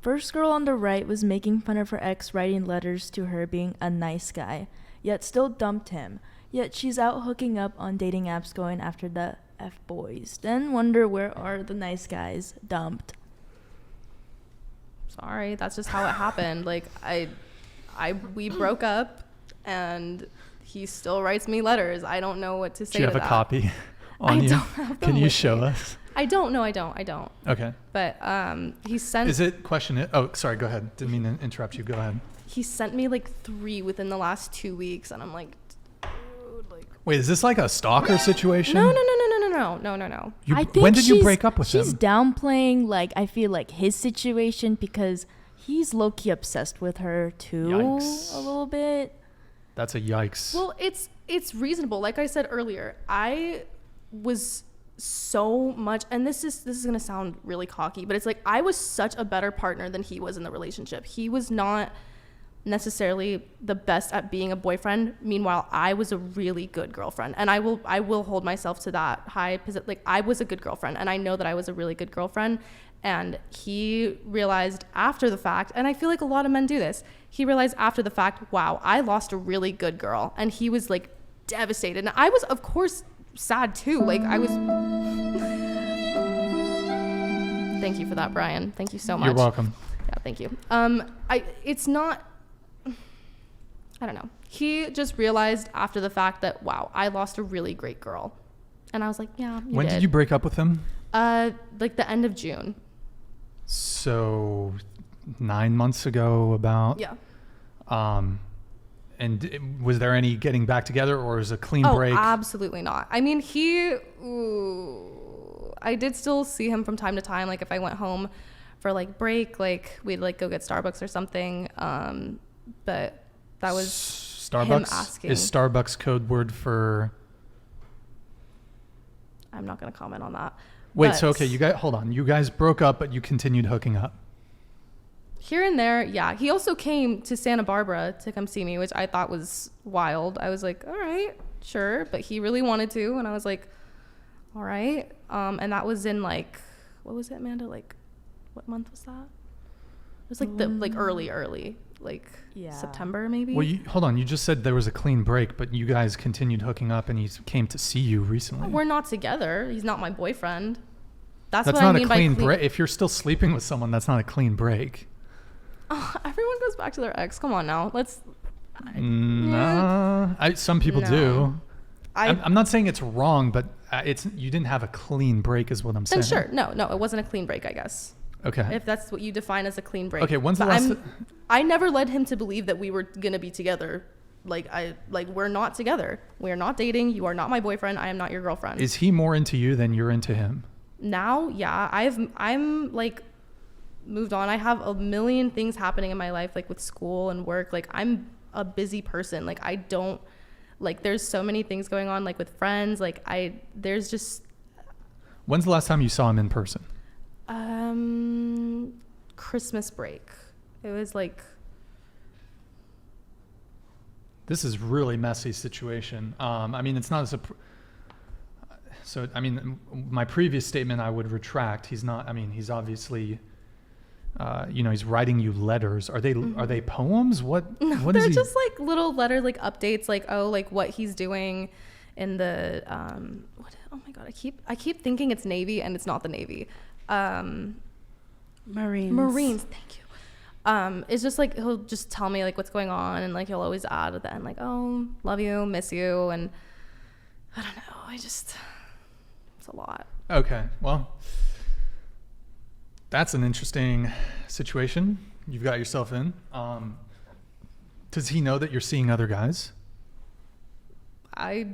First girl on the right was making fun of her ex writing letters to her being a nice guy, yet still dumped him. Yet she's out hooking up on dating apps going after the F-boys. Then wonder where are the nice guys dumped. Sorry, that's just how it happened. Like, we broke up, and he still writes me letters. I don't know what to say to that. Do you have a copy on you? Don't have them Can you with show me. us? I don't. No, I don't. Okay. But he sent. Is it question it? Oh, sorry. Go ahead. Didn't mean to interrupt you. Go ahead. He sent me like 3 within the last 2 weeks, and I'm like, dude, like. Wait, is this like a stalker situation? No. I think when did you break up with him? She's downplaying, like, I feel like his situation because he's low-key obsessed with her too. Yikes. A little bit. That's a yikes. Well, it's reasonable. Like I said earlier, I was so much, and this is gonna sound really cocky, but it's like I was such a better partner than he was in the relationship. He was not necessarily the best at being a boyfriend. Meanwhile, I was a really good girlfriend, and I will hold myself to that high position. Like, I was a good girlfriend, and I know that I was a really good girlfriend. And he realized after the fact, and I feel like a lot of men do this, he realized after the fact, wow, I lost a really good girl. And he was like devastated, and I was, of course, sad too. Like, I was. Thank you for that, Brian. Thank you so much. You're welcome. Yeah, thank you. It's not, I don't know. He just realized after the fact that, wow, I lost a really great girl. And I was like, yeah, When did you break up with him? Like the end of June. So 9 months ago about. Yeah. And was there any getting back together, or was it a clean break? Oh, absolutely not. I mean, I did still see him from time to time. Like, if I went home for like break, like we'd like go get Starbucks or something. But that was Starbucks? him asking. Is Starbucks code word for? I'm not going to comment on that. Wait, But so okay, hold on. You guys broke up, but you continued hooking up. here and there, yeah. He also came to Santa Barbara to come see me, which I thought was wild. I was like, all right, sure. But he really wanted to, and I was like, all right. And that was in like, what was it, Amanda? Like, what month was that? It was like the early, like September maybe. Well, hold on. You just said there was a clean break, but you guys continued hooking up, and he came to see you recently. We're not together. He's not my boyfriend. That's what not I mean a clean by break. If you're still sleeping with someone, that's not a clean break. Everyone goes back to their ex. Come on now. Let's. Nah, some people do. I'm not saying it's wrong, but you didn't have a clean break, is what I'm saying. Then sure, no, it wasn't a clean break, I guess. Okay. If that's what you define as a clean break. Okay, when's the But last? I never led him to believe that we were gonna be together. We're not together. We are not dating. You are not my boyfriend. I am not your girlfriend. Is he more into you than you're into him? Now, yeah, I'm like moved on. I have a million things happening in my life, like with school and work. Like, I'm a busy person. Like, I don't, like, there's so many things going on, like with friends. Like, there's just. When's the last time you saw him in person? Christmas break. It was like. This is really messy situation. I mean, it's not so, I mean, my previous statement I would retract. He's not, I mean, he's obviously, he's writing you letters. Are they poems? What is They're he? just like little letters, like updates, like, oh, like what he's doing in the, oh my God, I keep thinking it's Navy, and it's not the Navy. Marines, thank you. It's just like, he'll just tell me like what's going on, and like he'll always add at the end like, oh, love you, miss you, and I don't know, it's a lot. Okay, well, that's an interesting situation you've got yourself in. Does he know that you're seeing other guys? I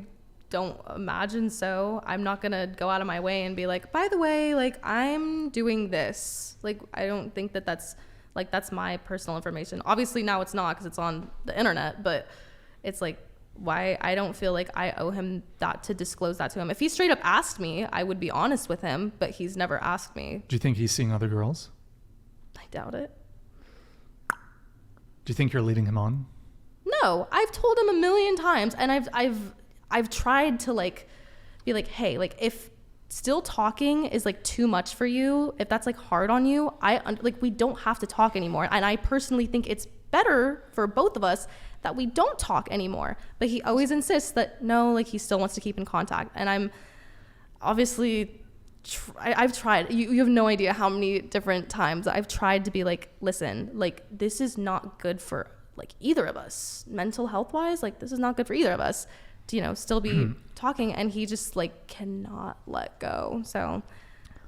don't imagine so. I'm not gonna go out of my way and be like, by the way, like, I'm doing this. Like, I don't think that's my personal information. Obviously now it's not, because it's on the internet, but it's like, why? I don't feel like I owe him that to disclose that to him. If he straight up asked me, I would be honest with him, but he's never asked me. Do you think he's seeing other girls? I doubt it. Do you think you're leading him on? No, I've told him a million times, and I've tried to like be like, hey, like, if still talking is like too much for you, if that's like hard on you, like we don't have to talk anymore. And I personally think it's better for both of us that we don't talk anymore. But he always insists that no, like he still wants to keep in contact. And I'm obviously, I've tried, you have no idea how many different times I've tried to be like, listen, like this is not good for like either of us, mental health wise, like this is not good for either of us to, you know, still be talking. And he just like cannot let go. So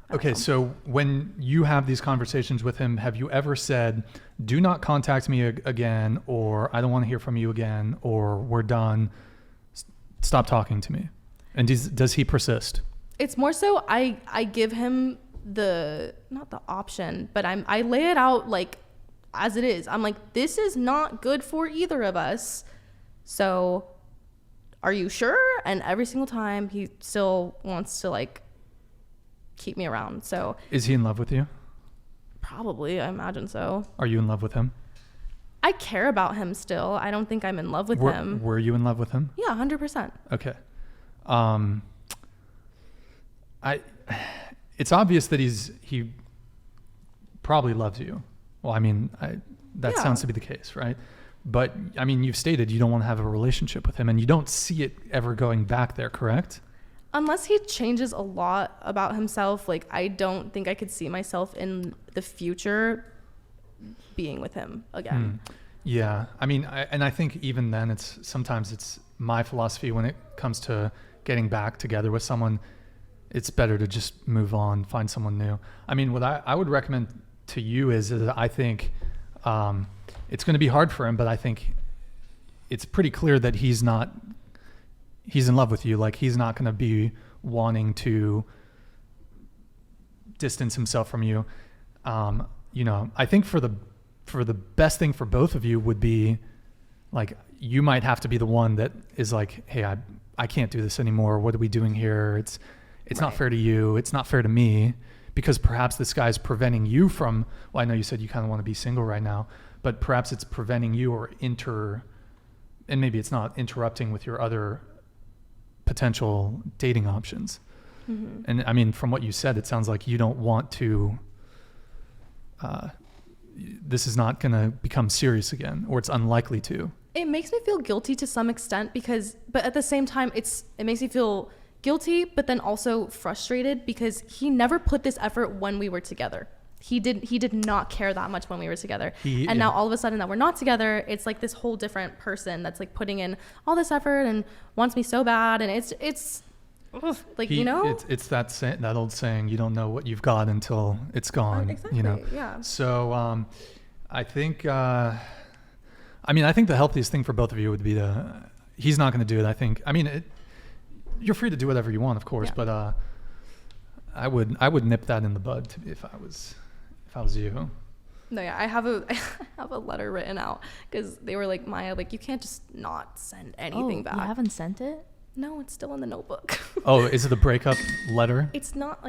Okay, so when you have these conversations with him, have you ever said, do not contact me again, or I don't want to hear from you again, or we're done, stop talking to me? And does he persist? it's more so I give him not the option, but I lay it out like as it is. I'm like, this is not good for either of us. So are you sure? And every single time he still wants to like keep me around. So is he in love with you? Probably, I imagine so. Are you in love with him? I care about him still. I don't think I'm in love with him. Were you in love with him? Yeah, 100%. Okay. It's obvious that he probably loves you. Well, I mean, that sounds to be the case, right? But I mean, you've stated you don't want to have a relationship with him, and you don't see it ever going back there, correct? Unless he changes a lot about himself, like I don't think I could see myself in the future being with him again. Yeah, I mean, I think even then, sometimes it's my philosophy when it comes to getting back together with someone. It's better to just move on, find someone new. I mean, what I would recommend to you is that I think it's going to be hard for him, but I think it's pretty clear that he's in love with you. Like, he's not going to be wanting to distance himself from you. You know, I think for the best thing for both of you would be, like, you might have to be the one that is like, hey, I can't do this anymore. What are we doing here? It's not fair to you. It's not fair to me, because perhaps this guy's preventing you from, well, I know you said you kind of want to be single right now, but perhaps it's preventing you and maybe it's not interrupting with your other potential dating options. Mm-hmm. And I mean, from what you said, it sounds like you don't want to, this is not going to become serious again, or it's unlikely to. It makes me feel guilty to some extent but at the same time, it makes me feel guilty, but then also frustrated because he never put this effort when we were together. He did not care that much when we were together. Now all of a sudden that we're not together, it's like this whole different person that's like putting in all this effort and wants me so bad. And it's like, you know, it's that old saying, you don't know what you've got until it's gone. Exactly. You know? Yeah. So, I think, I think the healthiest thing for both of you would be he's not going to do it. I think, you're free to do whatever you want, of course, but, I would nip that in the bud if I was you. No, yeah, I have a letter written out because they were like, Maya, like you can't just not send anything back. You haven't sent it? No, it's still in the notebook. Oh, is it a breakup letter? It's not like